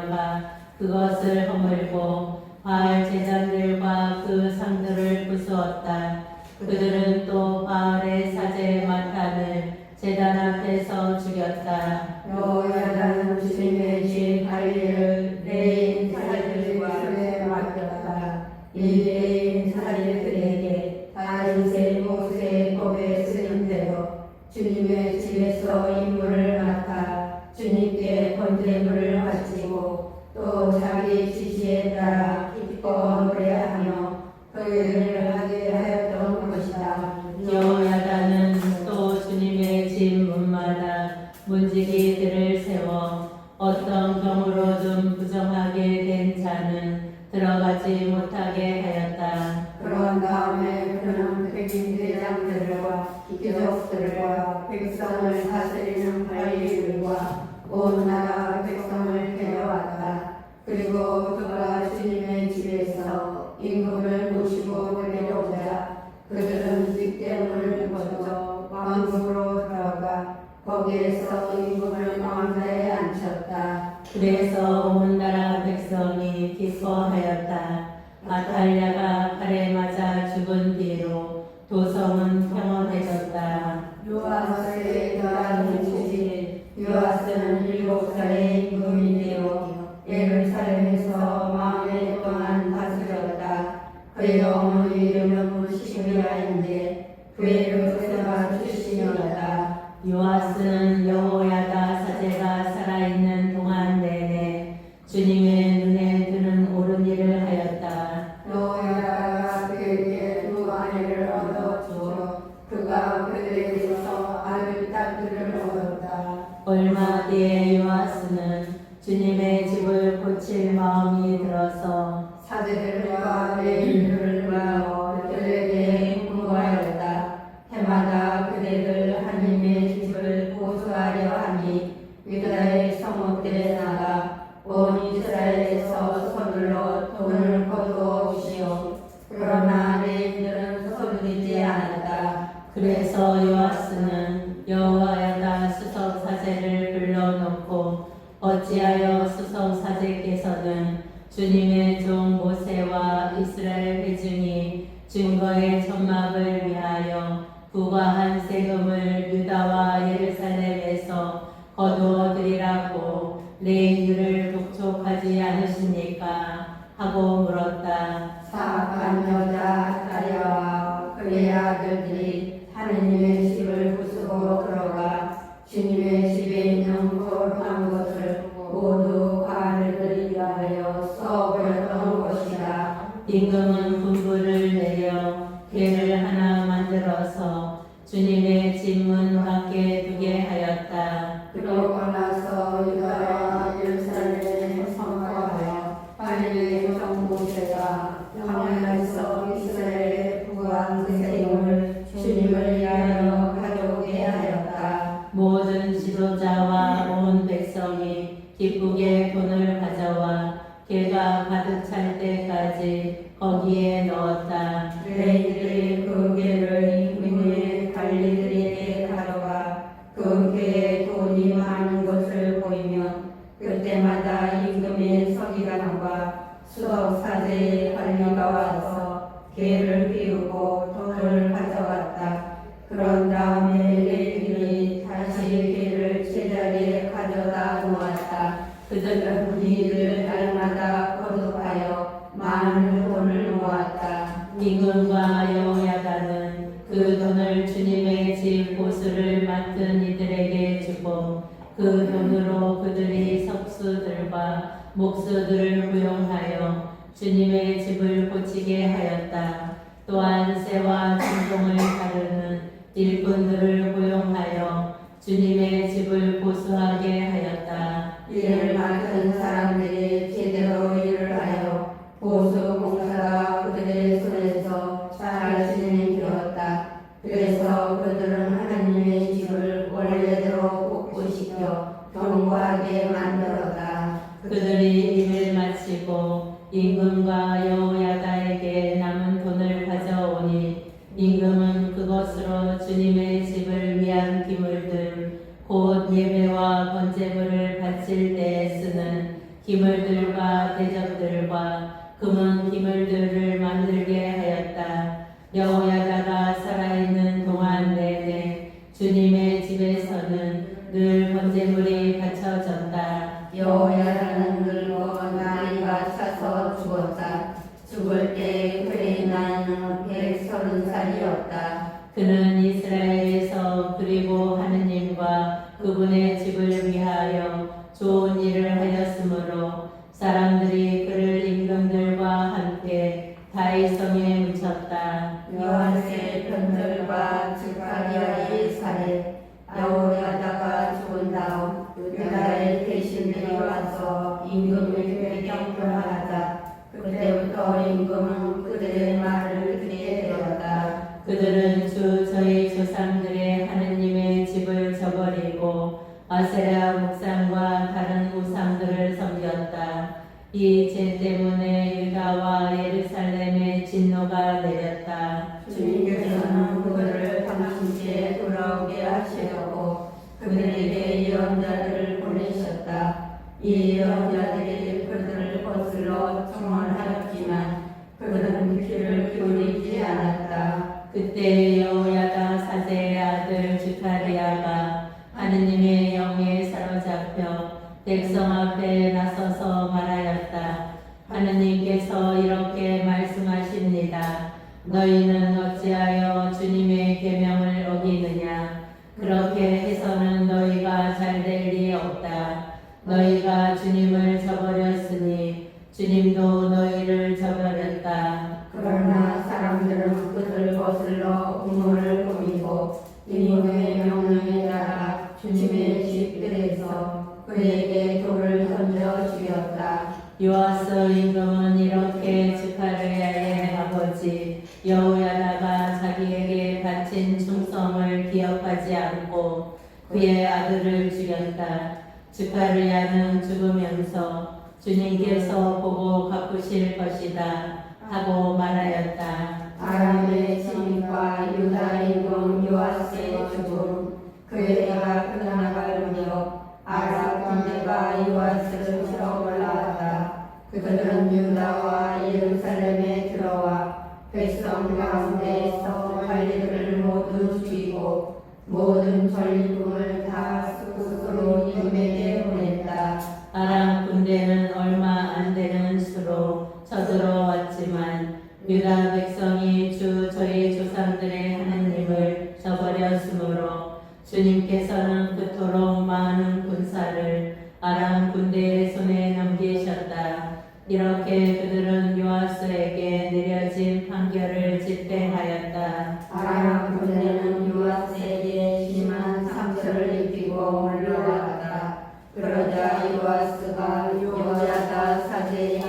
달려가 그것을 허물고 바알 제장들과 그 상들을 부수었다. 그들은 또 바알의 사제 마탄을 제단 앞에서 죽였다. 여호야다는 주님의 진 관리를 레인 사제들과 손에 맡겼다. 이 레인 사제들에게 다윗의 모세의 법에 쓰인 대로 주님의 집에서 임무를 맡아 주님께 번제물을 바치고 또 자기 지시에 따라 기뻐 노래하며 토요일을 하게 하였던 것이다. 여호야다는 또 주님의 집 문마다 문지기들을 세워 어떤 경우로든 부정하게 된 자는 들어가지 못하게 하였다. 그런 다음에 그는 백인 대장들과 귀족들과 백성을 다스리는 관리들과 온 나라 백성을 데려왔다. 그리고 그가 주님의 집에서 임금을 모시고 데려오자 그들은 뒷대문을 거쳐 왕궁으로 들어가 거기에서 임금을 왕자에 앉혔다. 그래서 온 나라 백성이 기뻐하였다. 아탈랴가 칼에 맞아 죽은 뒤로 도성은 평온해졌다. 요아스의 더한 주지 요아스는 7살의 임금이되어 예루살렘에서 40년 동안 다스렸다. 그의 어머니 이름은 시므야인데 그의 르세바 출신이었다. 요아스는 여호야다 사제가 살아있는 동안 내내 주님의 눈에 드는 옳은 일을 하였다. 여호야다가 그에게 두 아내를 얻어주어 그가 그들에게서 아들 딸들을 얻었다. 얼마 뒤에 요아스는 주님의 집을 고칠 마음이 들어서 사제들과 레위인들을 모아 그들에게 공부하였다. 해마다 그대들 하나님의 집을 보수하려 하니 유다의 성읍들에 나가 온 이스라엘에서 서둘러 돈을 거두어 오시오. 그러나 레위인들은 서두르지 않았다. 그래서 요아스는 여호야다 수석 사제를 불러놓고 어찌하여 수석 사제께서는 주님의 종 모세와 이스라엘 회중이 증거의 천막을 위하여 부과한 세금을 유다와 예루살렘에서 거두어 드리라고 레위인들을 독촉하지 않으십니까? 하고 물었다. 사악한 여자 다리아와 그의 아들들이 하느님의 집을 부수고 들어가 주님의 집에 있는 거룩한 것을 모두 바알을 위하여 써버렸던 것이다. 임금은 분부를 내려 궤를 하나 만들어서 주님의 집문 밖에 두게 하였다. 그러고 나서 유다와 예루살렘에 선포하여 하느님의 종 모세가 광야에서 이스라엘에 부과한 세금을 주님을 위하여 가져오게 하였다. 모든 지도자와 온 백성이 기쁘게 돈을 가져와 궤가 가득 찰 때까지 거기에 넣었다. 레위인들이 그 궤를 임금의 관리들에게 가져가 그 궤에 돈이 많은 것을 보이면 그때마다 임금의 서기관과 수석 사제의 관리가 와서 궤를 비우고 돈을 가져갔다. 그런 다음에 레위인들이 다시 궤를 제자리에 가져다 놓았다. 그들은 이를 날마다 거듭하여 많은 돈을 모았다. 임금과 여호야다는 그 돈을 주님의 집 보수를 맡은 이들에게 주고 그 돈으로 그들이 석수들과 목수들을 고용하여 주님의 집을 고치게 하였다. 또한 쇠와 진동을 가르는 일꾼들을 고용하여 주님의 집을 보수하게 하였다. 이를 맡은 사람들이 제대로 일을 하여 보수 공사가 그들의 손에서 잘 진행되었다. 그래서 그들은 하나님의 집을 원래대로 복구시켜 견고하게 만들었다. 그들이 일을 마치고 임금과 여호야다에게 남은 돈을 가져오니 임금은 그것으로 주님의 집을 위한 기물들 곧 예배와 번제물을 바칠 때에 쓰는 기물들과 대접들과 금은 기물들을 만들게 하였다. 여호야다가 살아있는 동안 내내 주님의 집에서는 늘 번제물이 바쳐졌다. 여호야다는 늙고 나이가 차서 죽었다. 죽을 때 그의 나이는 130살이었다. 그는 이스라엘에서 그리고 하느님과 그분의 집을 위하여 좋은 일을 하였으므로 사람들이 그를 임금들과 함께 다윗성에 묻혔다. 요한의 편들과 스가랴의 사례. 여호야다가 죽은 다음 유다의 대신들이 와서 임금에게 경고하자. 그때부터 임금은 그들의 말을 듣게 되었다. 그들은 주 저희 조상들의 하느님의 집을 저버리고 아세라 목상과 다른 우상들을 섬겼다. 이 죄 때문에 유다와 예루살렘에 진노가 내렸다. 주님께서는 그들을 당신께 돌아오게 하시려고 그들에게 예언자들을 보내셨다. 이 예언자들이 그들을 거슬러 청원하였지만 그들은 귀를 기울이지 않았다. 그때 여호야다 사제의 아들 주카리아가 하느님의 영에 사로잡혀 백성 앞에 나서서 말하였다. 하느님께서 이렇게 말씀하십니다. 너희는 어찌하여 주님의 계명을 어기느냐? 그렇게 해서는 너희가 잘될 리 없다. 너희가 주님을 저버렸으니 주님도 너희를 저버렸다. 그러나 사람들은 그들 거슬러 우물을 꾸미고 임금의 명령에 따라 주님의 집들에서 그에게 돌을 던져 죽였다. 요아스 임금은 이렇게 주카르야의 아버지 여호야다가 자기에게 바친 충성을 기억하지 않고 그의 아들을 죽였다. 주카르야는 죽으면서 주님께서 보고 갚으실 것이다 하고 말하였다. 아람의 진과 유다 임금 요아스의 죽음. 그의 애가 끝나갈 무렵 아람 군대가 요아스를 치러 올라왔다. 그들은 유다와 예루살렘에 들어와 백성 가운데에서 관리들을 모두 죽이고 모든 전리품을 다 스스로 임금에게 보냈다. 아람 군대는 얼마 안 되는 수로 쳐들어왔지만 유다 백성이 주 저희 조상들의 하느님을 저버렸으므로 주님께서는 그토록 많은 군사를 아람 군대의 손에 넘기셨다. 이렇게 그들은 요아스에게 내려진 판결을 집행하였다. 아람 군대는 요아스에게 심한 상처를 입히고 물러갔다. 그러자 요아스가 여호야다 사제의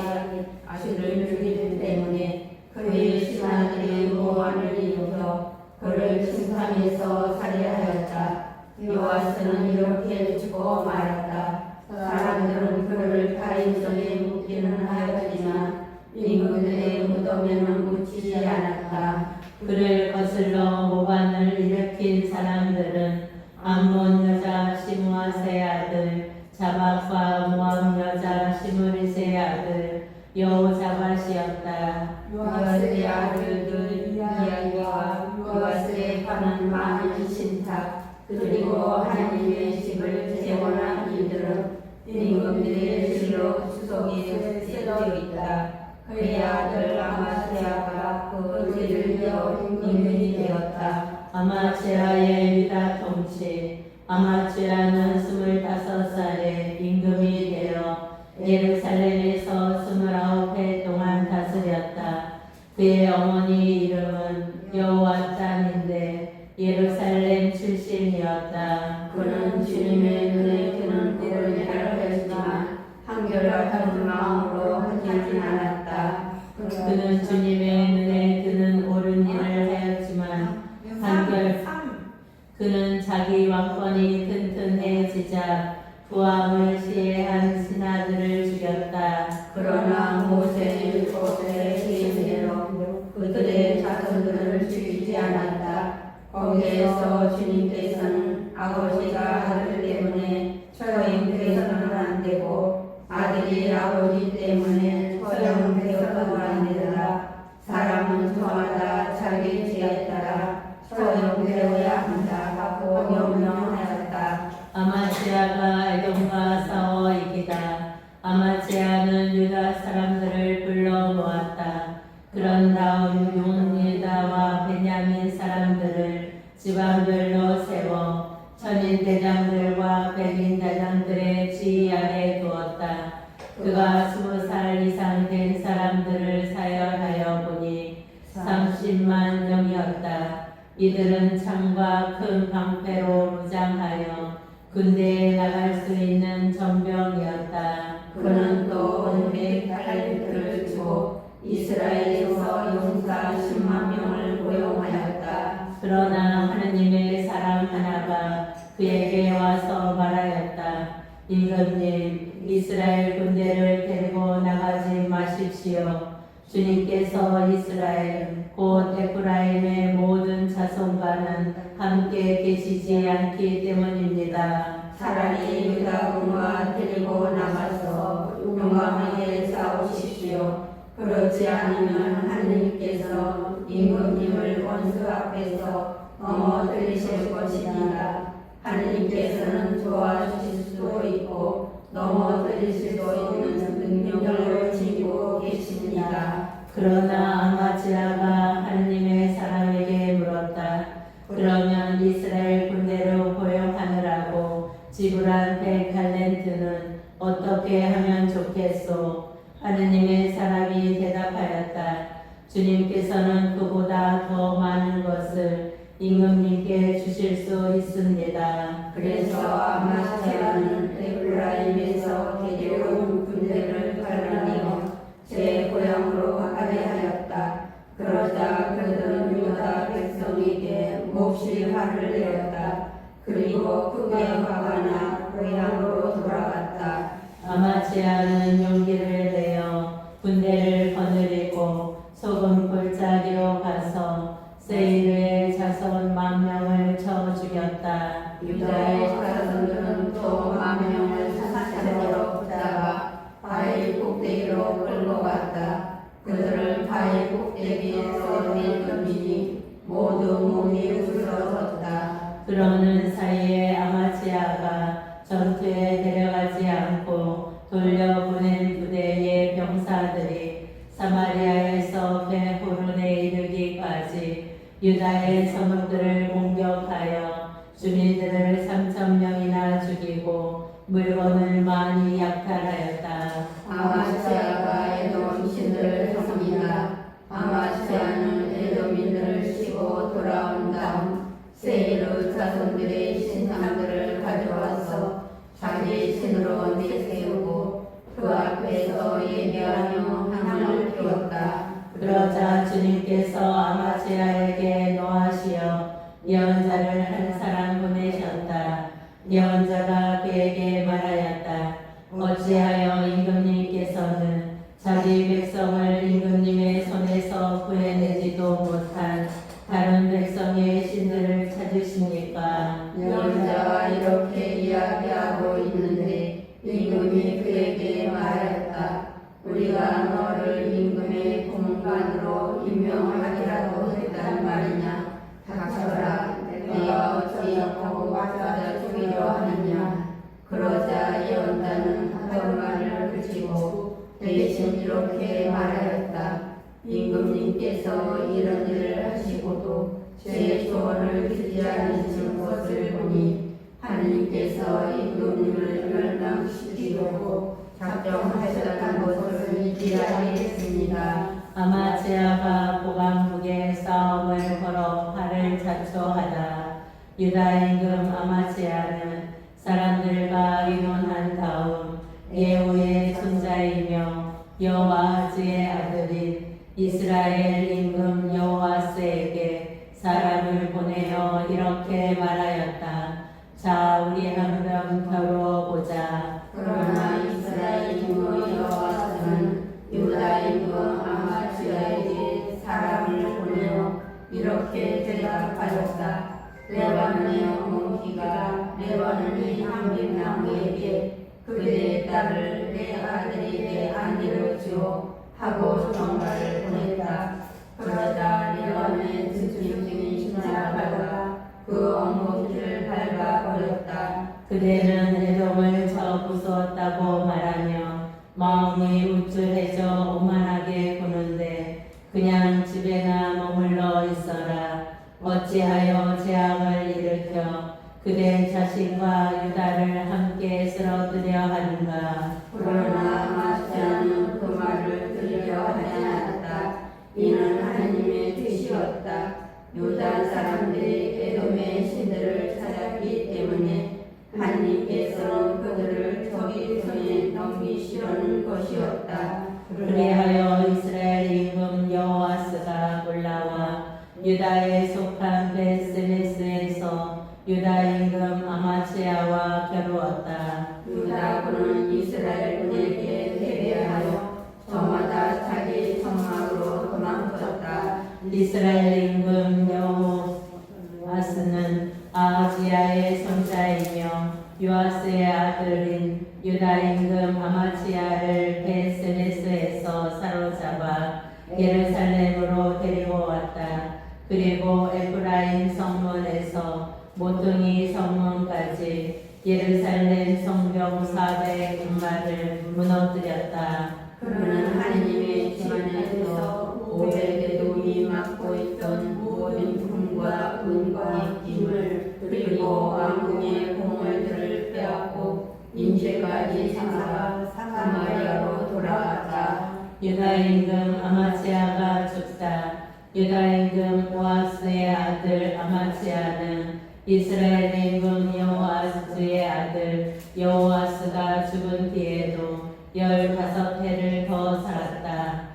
아들을 죽이기 때문에 그의 신하들이 모함을 일으켜 그를 침상에서 살해하였다. 요아스는 이렇게 죽고 말았다. 사람들은 그를 다윗성에 묻기는 하였지만 임금의 무덤에는 묻히지 않았다. 그를 거슬러 모반을 일으킨 사람들은 암몬 여자 시므아세의 아들 자박과 모압 여자 시므리세의 아들 여호자밧이었다. 요아스의 아들들 이야기와 요아스의 관한 많은 신탁 그리고 하나님의 집을 재건한 이들은 임금들의 실로 수속에 쓰여 있다. 그의 아들 아마스야가 그 뒤를 이어 임금이 되었다. 아마츠야의 유다 통치. 아마츠야는 25살에 임금이 되어 예루살렘에서 29해 동안 다스렸다. 그의 어머니 이름은 여호와짠인데 예루살렘 출신이었다. 그는 주님의 눈에 드는 옳은 일을 했지만 한결같은 마음으로 하지 않았다. 그는 주님의 눈에 드는 옳은 일을 하였지만 그는 자기 왕권이 튼튼해지자 부함을 시해한 신하들을 죽였다. 그러나 모세의 율법의 계명대로 그들의 자손들을 죽이지 않았다. 거기에서 주님께서는 아버지가 아들 때문에 처형되서는 안 되고 아들이 보이 때문에 소용되어도 아니라 사람은 저마다 자기 지에 따라 소용되어야 한다 하고 명령하였다. 아마지아가 에돔과 싸워 이기다. 아마지아는 유다 사람들을 불러 모았다. 그런 다음 용유다와 베냐민 사람들을 지방별로 세워 천인 대장들과 백인 대장들의 지휘 아래 두었다. 그가 20살 이상 된 사람들을 사열하여 보니 30만 명이었다. 이들은 창과 큰 방패로 무장하여 군대에 나갈 수 있는 전병이었다. 그는 또 은백 달란트를 주고 이스라엘에서 용사 10만 명을 고용하였다. 그러나 하느님의 사람 하나가 그에게 와서 말하였다. 임금님, 이스라엘 군대를 데리고 나가지 마십시오. 주님께서 이스라엘 곧 에프라임의 모든 자손과는 함께 계시지 않기 때문입니다. 차라리 유다군과 데리고 나가서 용감하게 싸우십시오. 그렇지 않으면 하느님께서 임금님을 원수 앞에서 넘어뜨리실 것입니다. 하느님께서는 도와주실 수도 있고 넘어뜨리실 수도 있는 능력을 지니고 계십니다. 그러나 아마지아가 하느님의 사람에게 물었다. 그러면 이스라엘 군대로 고용하느라고 지불한 100달란트는 어떻게 하면 좋겠소? 하느님의 사람이 대답하였다. 주님께서는 그보다 더 많은 것을 임금님께 주실 수 있습니다. 그래서 아마스야는 에프라임에서 데려온 군대를 갈라내어 제 고향으로 가게 하였다. 그러자 그들은 유다 백성에게 몹시 화를 내었다. 그리고 크게 화가 나 고향으로 돌아갔다. 아마지아는 용기를 내어 군대를 거느리고 소금 골짜기로 가서 세일의 자손 10,000명을 쳐 죽였다. 유다의 자손들은 또 10,000명을 사사로 붙잡아 바위 꼭대기로 끌고 갔다. 그들을 바위 꼭대기에서 내던지니 모두 몸이 부서졌다. 그러는 사이에 아마지아가 전투에 데려가지 않고 돌려보낸 부대의 병사들이 사마리아에서 베호론에 이르기까지 유다의 성읍들을 공격하여 주민들을 3,000명이나 죽이고 물건을 많이 약탈하였다. 아마스야가 에돔 신들을 섬기다. 아마스야는 에돔인들을 쉬고 돌아온 다음 세이르 자손들의 신상들을 가져와서 자기 신으로 내세우고 그 앞에서 예배하며 향을 피웠다. 그러자 주님께서 아마지아에게 노하시어 예언자를 한 사람 보내셨다. 예언자가 그에게 말하였다. 어찌하여 임금님께서는 자기 백성을 임금님의 손에서 구해내지도 못한 다른 백성의 신들을 찾으십니까? 예언자가 이렇게 이야기하고 있는데 임금이 그에게 말하였다. 우리가 너를 임금의 공관으로 임명하기라도 했단 말이냐. 닥쳐라. 내가 어찌하고 맞아 죽이려 하느냐. 그러자 예언자는 하던 말을 그치고 대신 이렇게 말하였다. 임금님께서 이런 일을 하시고도 제 조언을 듣지 않으신 것을 보니 하느님께서 임금님을 멸망시키려고 작정하셨다는 것을 이해하겠습니다. 아마지아가 보강국에 싸움을 걸어 발을 자초하다. 유다 임금 아마지아는 사람들과 의논한 다음 예후의 손자이며 여호아하즈의 아들인 이스라엘 임금 여호아스에게 사람을 보내어 이렇게 말하였다. 자, 우리 한번 겨루어 보자. 그러나 이스라엘 임금 여호아스는 유다 임금 아마스야에게 사람을 보내어 이렇게 대답하였다. 레바논의 어머니가 레바논의 향백나무에게 그대의 딸을 내 아들에게 하고 경과를 보냈다. 그러자 리언의 주중이 지나가다가 그 엉겅퀴를 밟아 버렸다. 그대는 에돔을 쳐 부수었다고 말하며 마음이 우쭐해져 오만하게 구는데 그냥 집에나 머물러 있어라. 어찌하여 재앙을 일으켜 그대 자신과 유다를 함께 쓰러뜨려 하는가. 그러나 아마스야는 그 말을 들으려 하지 않았다. 이는 하나님의 뜻이었다. 유다 사람들이 에돔의 신들을 찾았기 때문에 하나님께서는 그들을 적이 손에 넘기시려는 것이었다. 그리하여 이스라엘 임금 여호아스가 올라와 유다에 속한 베스메스에서 유다 임금 아마스야와 겨루었다. 유다군은 이스라엘군에게 패배하여 저마다 자기 성막으로 도망쳤다. 이스라엘 임금 여호아스는 아하지야의 손자이며 요아스의 아들인 유다 임금 아마치야를 베스메스에서 사로잡아 예루살렘으로 데리고 왔다. 그리고 에프라임 성문에서 모퉁이 성문까지 예루살렘 성벽 400군마를 무너뜨렸다. 그는 하나님의 지면에서 500에돔이 맡고 있던 모든 금과 은과 김을 그리고 왕궁의 보물들을 빼앗고 인제까지 사가 사마리아로 돌아왔다. 유다 임금 아마치야가 죽다. 유다 임금 요아스의 아들 아마치야는 이스라엘 임금 여호아스의 아들 여호아스가 죽은 뒤에도 15해를 더 살았다.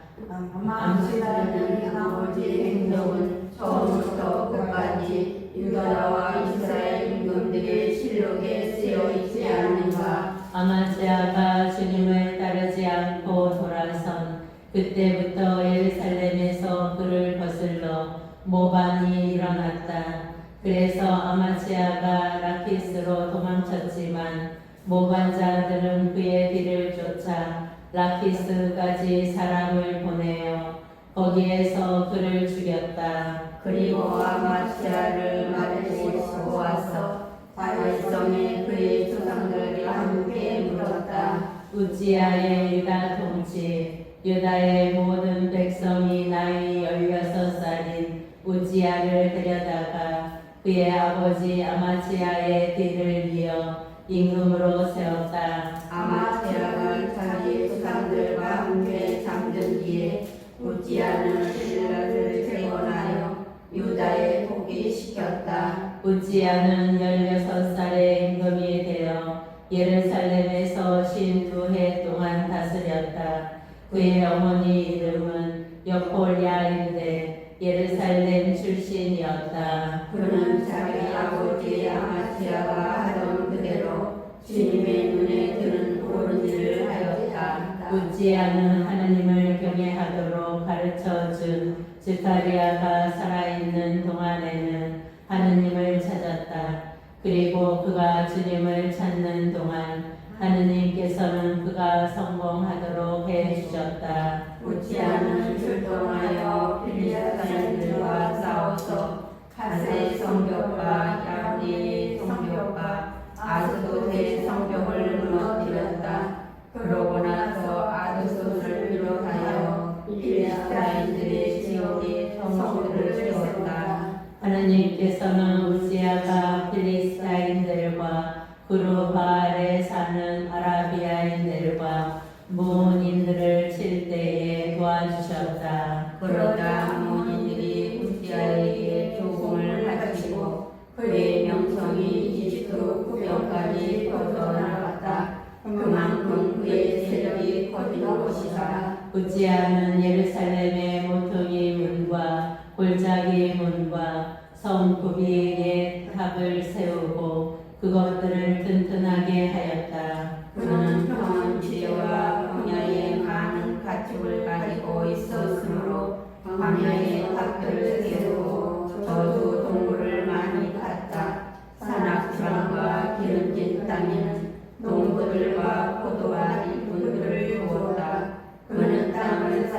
아마스야는 아버지 행동은 처음부터 끝까지 유다와 이스라엘 임금들의 실록에 쓰여 있지 않는가. 아마스야가 주님을 따르지 않고 돌아선 그때부터 예루살렘에서 그를 거슬러 모반이 일어났다. 그래서 아마스야가 라키스로 도망쳤지만 모반자들은 그의 뒤를 쫓아 라키스까지 사람을 보내어 거기에서 그를 죽였다. 그리고 아마스야를 맞이고 와서 다윗성에 그의 조상들이 함께 묻었다. 우지야의 유다 통치. 유다의 모든 백성이 나이 16살인 우지야를 데려다가 그의 아버지 아마치야의 뒤를 이어 임금으로 세웠다. 아마스야가 자기 조상들과 함께 잠든 뒤에 우지야는 신라를 재건하여 유다에 복귀시켰다. 우지야는 16살의 임금이 되어 예루살렘에서 52해 동안 다스렸다. 그의 어머니 이름은 여콜야인데 예루살렘 출신이었다. 그는 자기 아버지 아마스야가 하던 그대로 주님의 눈에 드는 옳은 일을 하였다. 우지야는 하나님을 경외하도록 가르쳐준 스가랴가 살아있는 동안에는 하느님을 찾았다. 그리고 그가 주님을 찾는 동안 하느님께서는 그가 성공하도록 해주셨다. 우지야는 출동하여 필리스타인들과 싸워서 가세 성벽과 야브리 성벽과 아스돗의 성벽을 무너뜨렸다. 그러고 나서 아드솥을 비롯하여 필리스타인들의 지역에 성들을 세웠다. 하느님께서는 우지야가 필리스타인들과 구르바알에 사는 아라비아인들과 무온인들을 칠 때에 도와주셨다. 그러자 아몬인들이 우지야에게 조공을 바치고 그의 명성이 이집트 구변까지 뻗어나갔다. 그만큼 그의 세력이 커진 것이다. 우지야는 예루살렘의 모퉁이 문과 골짜기 문과 성 구비의 탑을 세우고 그것들을 튼튼하게 하였다. 그는 평원지대와 광야에 많은 가축을 가지고 있었으므로 광야에 탑들을 세우고 저주 동굴을 많이 팠다. 산악지방과 기름진 땅에는 농부들과 포도와 잎분들을 주었다. 그는 땅을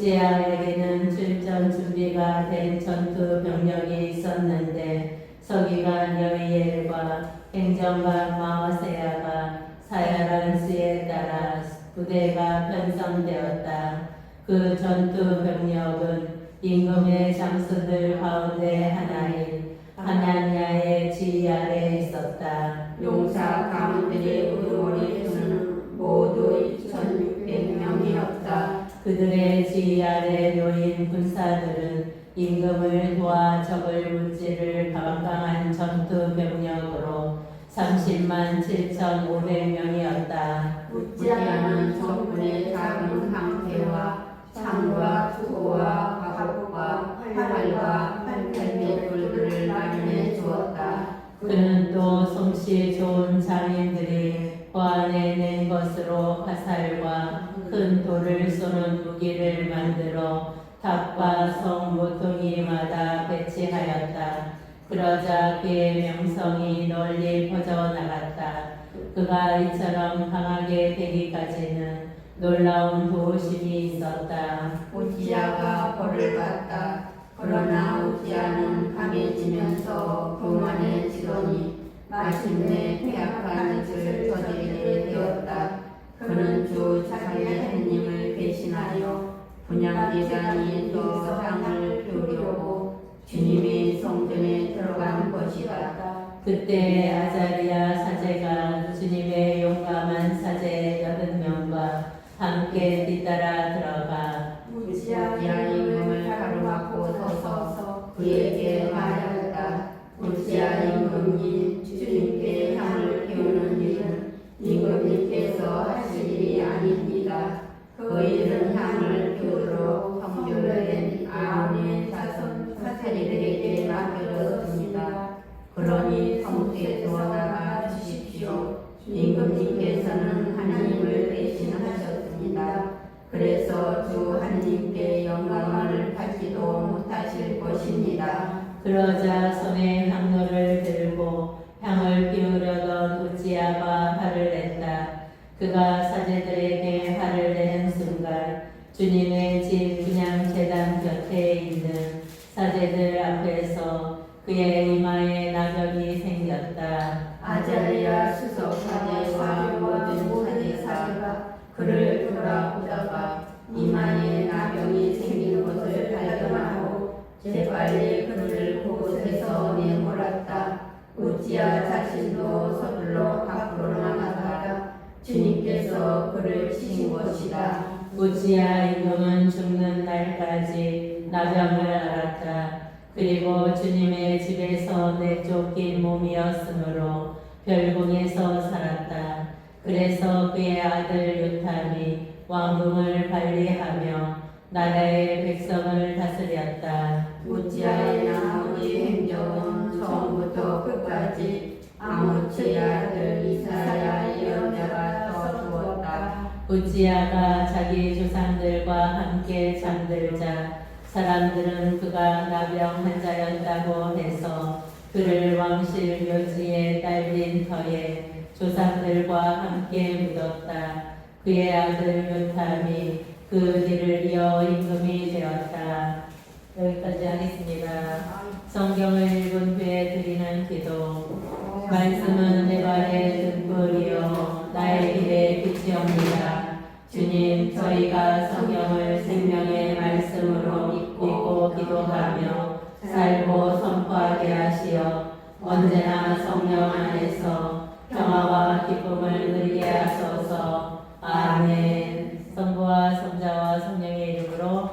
우지야에게는 출전 준비가 된 전투 병력이 있었는데 서기관 여이엘과 행정관 마아세야가 사야란 수에 따라 부대가 편성되었다. 그 전투 병력은 임금의 장수들 가운데 하나인 하나냐의 지휘 아래 있었다. 용사 가문들의 의원의 수는 모두 2,600명이었다. 그들의 지휘 아래 놓인 군사들은 임금을 도와 적을 물지를 강강한 전투 병력으로 30만 7,500명이었다. 우지야는 적군의 작은 강대와 창과 수호와 가복과 활과 팔팔매돌들을 마련해 주었다. 그는 또 솜씨 좋은 장인들이 보안해 낸 것으로 화살과 큰 돌을 쏘는 무기를 만들어 탑과 성 모퉁이마다 배치하였다. 그러자 그의 명성이 널리 퍼져나갔다. 그가 이처럼 강하게 되기까지는 놀라운 도우심이 있었다. 우지야가 벌을 받다. 그러나 우지야는 강해지면서 교만해지더니 마침내 폐악한 짓을 저지르게 되었다. 그는 주 자기의 하나님을 배신하여 분향기관이 더 향을 피우려고 주님의 성전에 들어간 것이다. 그때 아자리아 사제가 주님의 용감한 사제 8명과 함께 뒤따라 들어가 우지야 임금을 가로막고 서서 그에게 말하였다. 우지야 임금이 주님께 향을 피우는 일은 임금님께서 하실 일이 아닙니다. 그 일은 향을 피우도록 성결된 아론의 자손 사사리들에게 맡겨졌습니다. 그러니 성소에 들어나가 주십시오. 임금님께서는 하나님을 배신하셨습니다. 그래서 주 하나님께 영광을 받지도 못하실 것입니다. 그러자 손에 향로를 들고 향을 피우려던 우지야가 화를 냈다. 그가 사제들에게 화를 내는 순간 주님의 집 그냥 제단 곁에 있는 사제들 앞에서 그의 이마에 나병이 생겼다. 아자리아 수석 사제와 모든 사제가 그를 돌아보다가 이마에 나병이 생긴 것을 발견하고 재빨리 그를 그곳에서 내몰았다. 우지야 자신도 서둘러 밖으로 나갔다가 주님께서 그를 치신 것이다. 우지야 임금은 죽는 날까지 나병을 앓았다. 그리고 주님의 집에서 내쫓긴 몸이었으므로 별궁에서 살았다. 그래서 그의 아들 요탐이 왕궁을 관리하며 나라의 백성을 다스렸다. 우지야의 나머지 행적은 처음부터 끝까지 아모츠의 아들 이사야 예언자가 써주었다. 우지야가 자기 조상들과 함께 잠들자 사람들은 그가 나병 환자였다고 해서 그를 왕실 묘지에 딸린 터에 조상들과 함께 묻었다. 그의 아들 요탐이 그 뒤를 이어 임금이 되었다. 여기까지 하겠습니다. 성경을 읽은 후에 드리는 기도. 말씀은 내 발의 등불이요 나의 길의 빛이옵니다. 주님, 저희가 성경을 생명의 말씀으로 믿고 기도하며 살고 선포하게 하시어 언제나 성령 안에서 평화와 기쁨을 누리게 하소서. 아멘. 성부와 성자와 성령의 이름으로